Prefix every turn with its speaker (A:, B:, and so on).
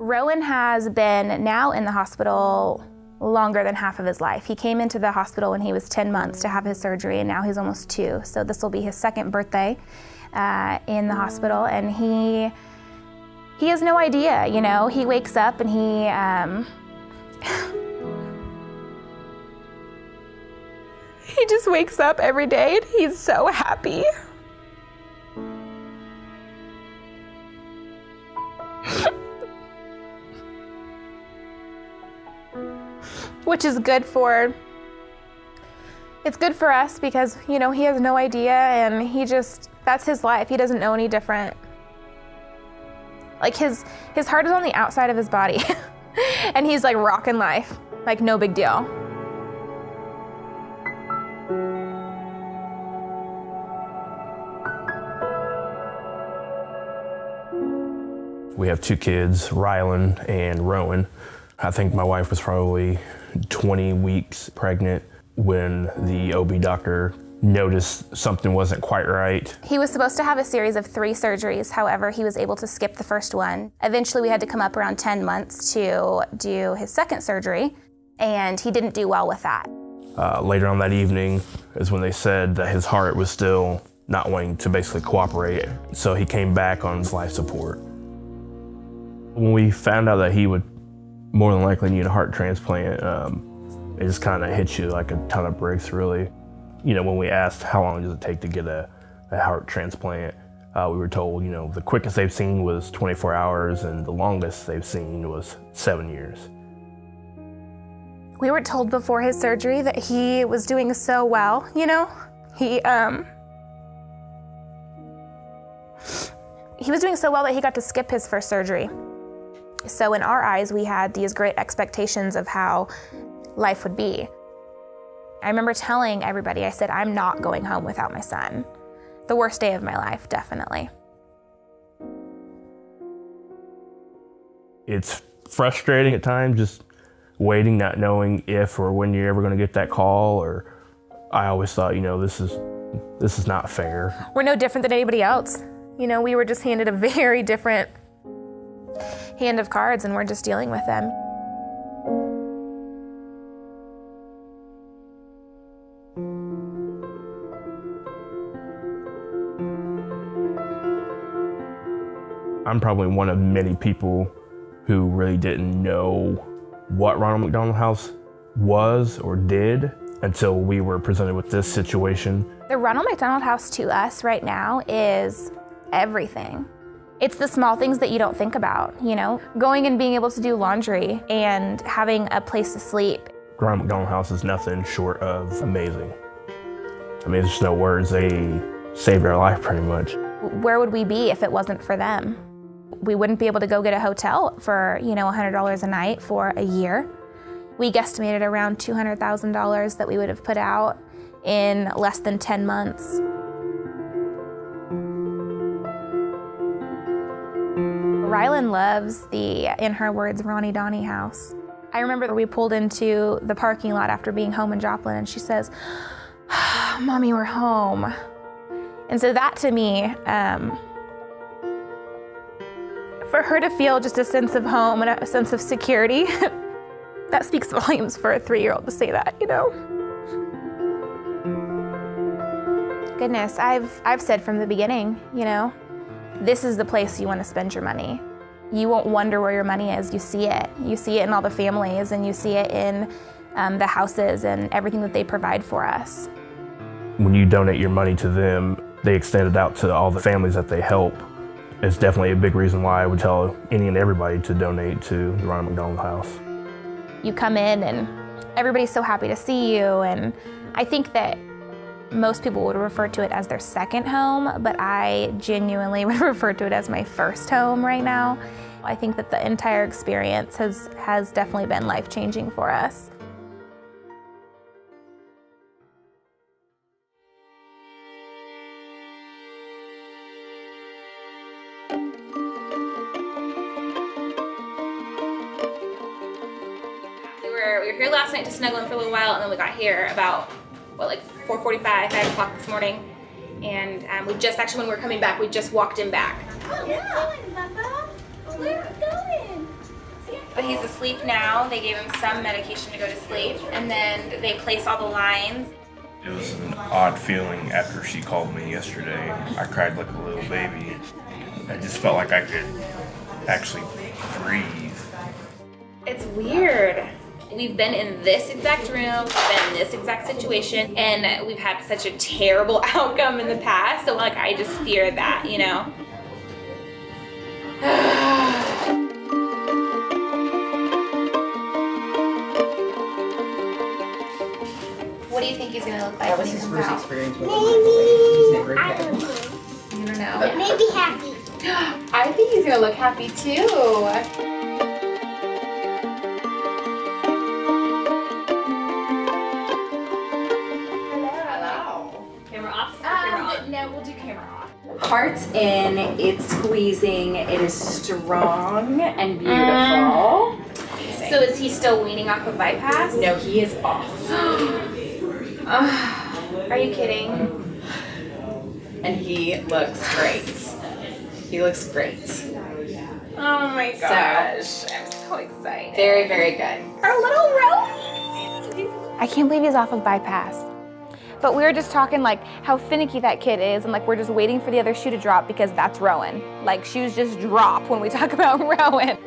A: Rohen has been now in the hospital longer than half of his life. He came into the hospital when he was 10 months to have his surgery, and now he's almost 2. So this will be his 2nd birthday in the hospital, and he has no idea, you know. He wakes up and he just wakes up every day and he's so happy. Which is good for, it's good for us because, you know, he has no idea and that's his life. He doesn't know any different. Like his heart is on the outside of his body and he's like rocking life, like no big deal.
B: We have 2 kids, Rylan and Rohen. I think my wife was probably 20 weeks pregnant when the OB doctor noticed something wasn't quite right.
A: He was supposed to have a series of 3 surgeries. However, he was able to skip the first one. Eventually, we had to come up around 10 months to do his 2nd surgery, and he didn't do well with that.
B: Later on that evening is when they said that his heart was still not wanting to basically cooperate, so he came back on his life support. When we found out that he would more than likely need a heart transplant, it just kind of hit you like a ton of bricks, really. You know, when we asked how long does it take to get a heart transplant, we were told, you know, the quickest they've seen was 24 hours and the longest they've seen was 7 years.
A: We were told before his surgery that he was doing so well, you know? He was doing so well that he got to skip his first surgery. So in our eyes, we had these great expectations of how life would be. I remember telling everybody, I said, I'm not going home without my son. The worst day of my life, definitely.
B: It's frustrating at times, just waiting, not knowing if or when you're ever going to get that call. Or I always thought, you know, this is not fair.
A: We're no different than anybody else. You know, we were just handed a very different hand of cards, and we're just dealing with them.
B: I'm probably one of many people who really didn't know what Ronald McDonald House was or did until we were presented with this situation.
A: The Ronald McDonald House to us right now is everything. It's the small things that you don't think about, you know? Going and being able to do laundry and having a place to sleep.
B: Ronald McDonald House is nothing short of amazing. I mean, there's no words. They saved our life pretty much.
A: Where would we be if it wasn't for them? We wouldn't be able to go get a hotel for, you know, $100 a night for a year. We guesstimated around $200,000 that we would have put out in less than 10 months. Rylan loves the, in her words, Ronnie Donnie house. I remember that we pulled into the parking lot after being home in Joplin, and she says, Mommy, we're home. And so that to me, for her to feel just a sense of home and a sense of security, that speaks volumes for a 3-year-old to say that, you know? Goodness, I've said from the beginning, you know, this is the place you want to spend your money. You won't wonder where your money is. You see it. You see it in all the families, and you see it in the houses and everything that they provide for us.
B: When you donate your money to them, they extend it out to all the families that they help. It's definitely a big reason why I would tell any and everybody to donate to the Ronald McDonald House.
A: You come in and everybody's so happy to see you, and I think that most people would refer to it as their second home, but I genuinely would refer to it as my first home right now. I think that the entire experience has definitely been life-changing for us. We were here last night just snuggling for a little while, and then we got here about, what, like 4:45, 5 o'clock this morning. And we just, actually when we were coming back, we just walked in back.
C: Oh, where are you going, Bubba? Where are you going?
A: But he's asleep now. They gave him some medication to go to sleep, and then they placed all the lines.
B: It was an odd feeling after she called me yesterday. I cried like a little baby. I just felt like I could actually breathe.
A: It's weird. We've been in this exact room, we've been in this exact situation, and we've had such a terrible outcome in the past, so like I just fear that, you know? What do you think he's gonna look like?
C: That was his first experience with
D: Maybe. I don't know.
A: You don't know.
D: Maybe happy.
A: I think he's gonna look happy too. Hello.
E: Camera off? Camera on?
A: No, we'll do camera off.
C: Heart's in, it's squeezing, it is strong and beautiful.
A: So is he still weaning off of bypass?
C: No, he is off.
A: Are you kidding?
C: And he looks great. He looks great.
A: Oh my gosh. I'm so excited.
C: Very, very good.
A: Our little Rohen. I can't believe he's off of bypass. But we were just talking like how finicky that kid is, and like we're just waiting for the other shoe to drop because that's Rohen. Like shoes just drop when we talk about Rohen.